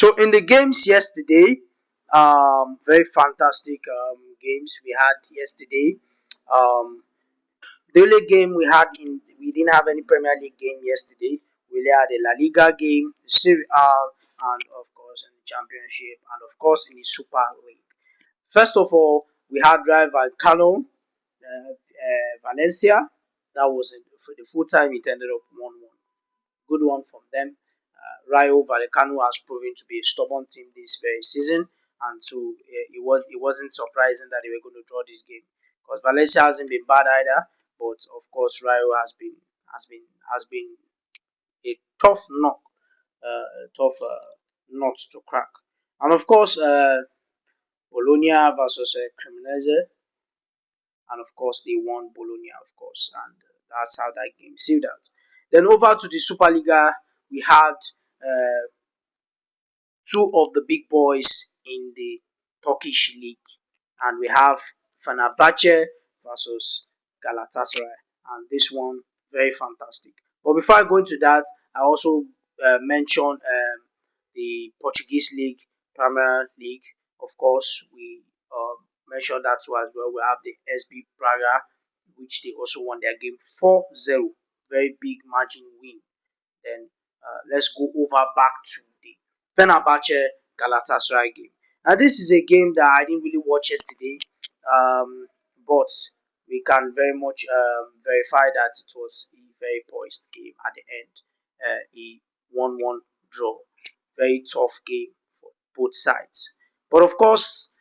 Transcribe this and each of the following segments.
So in the games yesterday, very fantastic games we had yesterday. Um, the only game we didn't have any Premier League game yesterday. We only had a La Liga game, Serie A, and of course in the Championship, and of course in the Super League. First of all, we had Rayo Vallecano, Valencia. That was it. For the full time. It ended up 1-1. Good one from them. Rayo Vallecano has proven to be a stubborn team this very season, and so it wasn't surprising that they were going to draw this game because Valencia hasn't been bad either, but of course Rayo has been a tough knock, a tough nut to crack, and of course Bologna versus Cremonese, and of course they won Bologna, of course, and that's how that game sealed out. Then over to the Superliga, we had uh, two of the big boys in the Turkish league, and we have Fenerbahce versus Galatasaray, and this one very fantastic. But before I go into that, I also mention the Portuguese league, Premier League. Of course, we mentioned that too as well. We have the SB Braga, which they also won their game 4-0, very big margin win. Then let's go over back to the Fenerbahce Galatasaray game. Now, this is a game that I didn't really watch yesterday, but we can very much verify that it was a very poised game at the end. A 1-1 draw. Very tough game for both sides. But of course,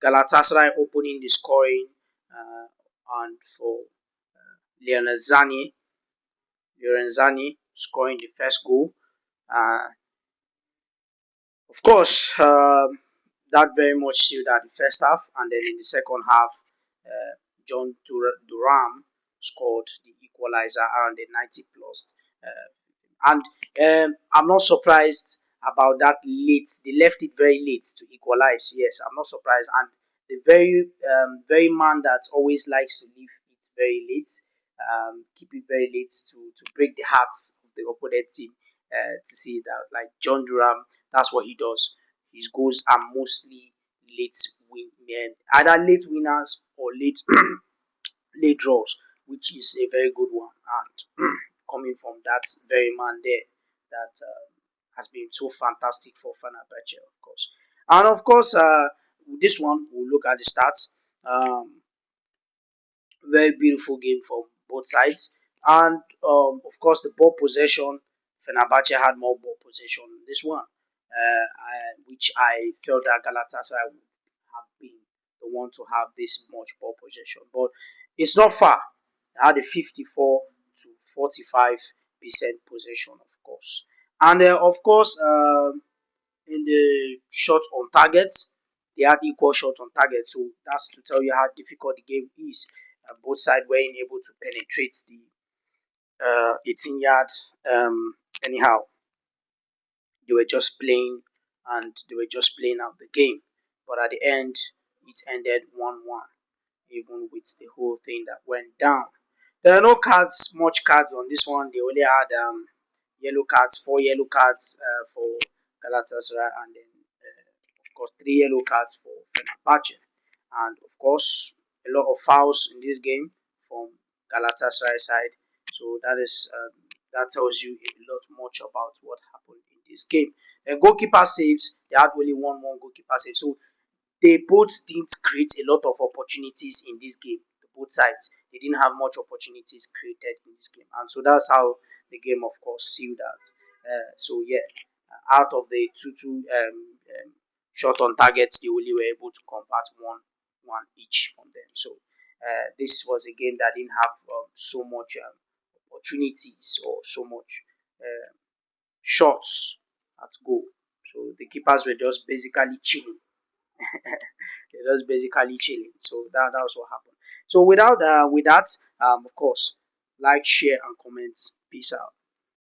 Galatasaray opening the scoring and for Lionel Lorenzani scoring the first goal. Uh, of course, that very much sealed out the first half, and then in the second half, John Duram scored the equalizer around the 90 plus. And I'm not surprised about that late. They left it very late to equalize. Yes, I'm not surprised. And the very man that always likes to leave it very late, keep it very late to break the hearts of the opponent team. To see that, like John Durham, that's what he does. His goals are mostly late either late winners or late late draws, which is a very good one. And coming from that very man there, that has been so fantastic for Fenerbahce, of course. And of course, this one we'll look at the stats. Very beautiful game from both sides, and of course the ball possession. Fenerbahce had more ball possession in this one, which I felt that Galatasaray would have been the one to have this much ball possession, but it's not far. They had a 54 to 45% possession, of course, and of course in the shot on target, they had equal shot on target, so that's to tell you how difficult the game is. Both sides were able to penetrate the 18 yard. Anyhow, they were just playing and they were just playing out the game. But at the end, it ended 1-1, even with the whole thing that went down. There are no cards, much cards on this one. They only had yellow cards, 4 yellow cards for Galatasaray, and then of course 3 yellow cards for Fenerbahce, and of course a lot of fouls in this game from Galatasaray side. So that tells you a lot much about what happened in this game. The goalkeeper saves. They had only one goalkeeper save. So they both didn't create a lot of opportunities in this game. Both sides, they didn't have much opportunities created in this game, and so that's how the game, of course, sealed out. So yeah, out of the two shot on targets, they only were able to convert one each from them. So this was a game that didn't have so much opportunities or so much shots at goal. So the keepers were just basically chilling. They're just basically chilling. So that was what happened. So with that, of course, like, share, and comment. Peace out.